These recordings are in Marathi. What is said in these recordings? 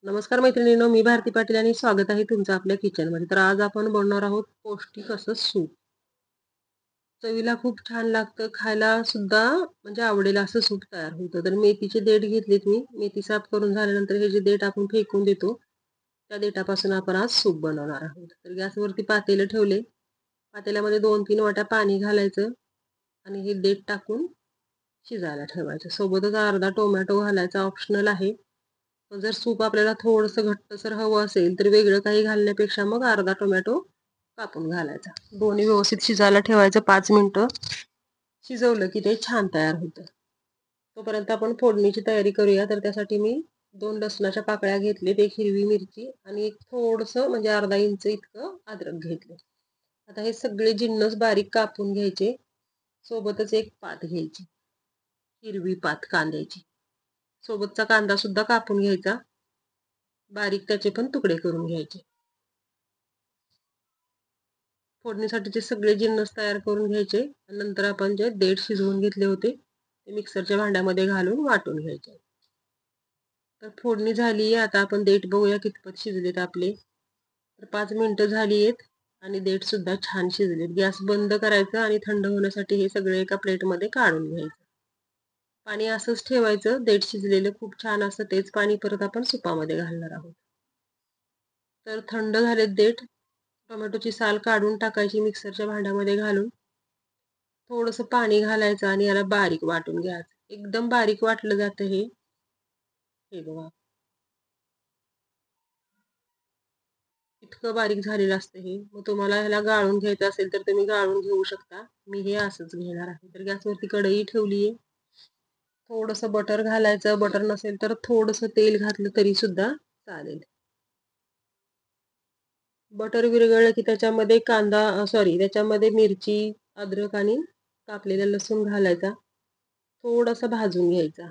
नमस्कार मैत्रिणींनो, मी भारती पाटील आणि स्वागत आहे तुमचं आपल्या किचनमध्ये. तर आज आपण बनवणार आहोत पौष्टिक असं सूप. चवीला खूप छान लागतं, खायला सुद्धा म्हणजे आवडेल असं सूप तयार होतं. तर मेथीचे देठ घेतलेत मी. मेथी साफ करून झाल्यानंतर हे जे देठ आपण फेकून देतो, त्या देठापासून आपण आज सूप बनवणार आहोत. तर गॅसवरती पातेलं ठेवले. पातेल्यामध्ये 2-3 वाट्या पाणी घालायचं आणि हे देठ टाकून शिजायला ठेवायचं. सोबतच अर्धा टोमॅटो घालायचा, ऑप्शनल आहे. पण जर सूप आपल्याला थोडंसं घट्टसर हवं असेल तर वेगळं काही घालण्यापेक्षा मग अर्धा टोमॅटो कापून घालायचा. दोन्ही व्यवस्थित शिजायला ठेवायचं 5 मिनिटं. शिजवलं की ते छान तयार होतं. तोपर्यंत आपण फोडणीची तयारी करूया. तर त्यासाठी मी 2 लसणाच्या पाकळ्या घेतलेत, 1 हिरवी मिरची आणि एक थोडंसं म्हणजे अर्धा इंच इतकं अद्रक घेतलं. आता हे सगळे जिन्नस बारीक कापून घ्यायचे. सोबतच एक पात घ्यायची, हिरवी पात कांद्याची. सोबतचा कांदा सुद्धा कापून घ्यायचा. बारीक त्याचे पण तुकडे करून घ्यायचे. फोडणीसाठीचे सगळे जिन्नस तयार करून घ्यायचे. नंतर आपण जे देठ शिजवून घेतले होते ते मिक्सरच्या भांड्यामध्ये घालून वाटून घ्यायचे. तर फोडणी झाली आहे. आता आपण देठ बघूया कितपत शिजलेत आपले. तर 5 मिनिटं झाली आहेत आणि देठ सुद्धा छान शिजलेत. गॅस बंद करायचं आणि थंड होण्यासाठी हे सगळे एका प्लेटमध्ये काढून घ्यायचं. पाणी असंच ठेवायचं. देठ शिजलेलं खूप छान असतं, तेच पाणी परत आपण सुपामध्ये घालणार आहोत. तर थंड झालेत देठ. टोमॅटोची साल काढून टाकायची मिक्सरच्या भांड्यामध्ये घालून. थोडंसं पाणी घालायचं आणि याला बारीक वाटून घ्यायचं. एकदम बारीक वाटलं जातं हे. हे बघा, इतकं बारीक झालेलं असतं हे. मग तुम्हाला ह्याला गाळून घ्यायचं असेल तर तुम्ही गाळून घेऊ शकता. मी हे असंच घेणार आहे. तर गॅसवरती कढई ठेवली आहे. थोडंसं बटर घालायचं. बटर नसेल तर थोडंसं तेल घातलं तरी सुद्धा चालेल. बटर विरघळलं की त्याच्यामध्ये त्याच्यामध्ये मिरची, अद्रक आणि कापलेला लसूण घालायचा. थोडासा भाजून घ्यायचा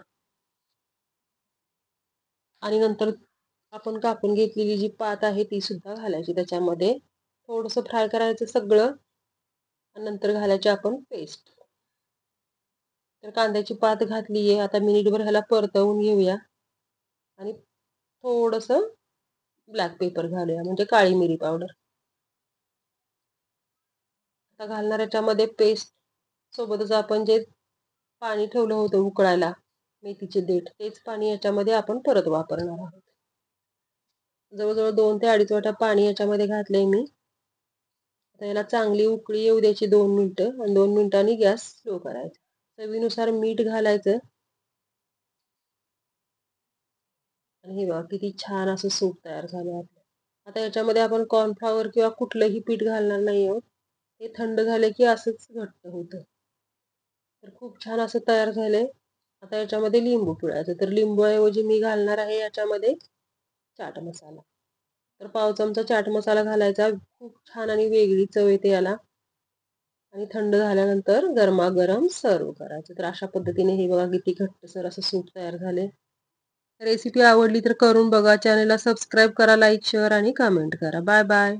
आणि नंतर आपण कापून घेतलेली जी पात आहे ती सुद्धा घालायची त्याच्यामध्ये. थोडंसं फ्राय करायचं सगळं आणि नंतर घालायची आपण पेस्ट. तर कांद्याची पात घातली आहे. आता मिनिटभर ह्याला परतवून घेऊया आणि थोडंसं ब्लॅक पेपर घालूया म्हणजे काळी मिरी पावडर. आता घालणार याच्यामध्ये पेस्ट. सोबतच आपण जे पाणी ठेवलं होतं उकळायला, मेथीचे देठ, तेच पाणी याच्यामध्ये आपण परत वापरणार आहोत. जवळजवळ 2 ते 2.5 वाट्या पाणी याच्यामध्ये घातलंय मी. आता याला चांगली उकळी येऊ द्यायची 2 मिनिटं आणि 2 मिनिटांनी गॅस स्लो करायचा. चवीनुसार मीठ घालायचं आणि हे बघा किती छान असं सूप तयार झालं आपलं. आता याच्यामध्ये आपण कॉर्नफ्लॉवर किंवा कुठलंही पीठ घालणार नाही आहोत. हे थंड झाले की असंच घट्ट होतं. तर खूप छान असं तयार झालंय. आता याच्यामध्ये लिंबू पिळायचं. तर लिंबूऐवजी मी घालणार आहे याच्यामध्ये चाट मसाला. तर पाव चमचा चाट मसाला घालायचा. खूप छान आणि वेगळी चव येते याला. आणि थंड झाल्यानंतर गरमागरम सर्व्ह करायचं. तर अशा पद्धतीने हे बघा किती घट्टसर असं सूप तयार झाले. रेसिपी आवडली तर करून बघा. चॅनलला सबस्क्राईब करा, लाईक, शेअर आणि कमेंट करा. Bye bye.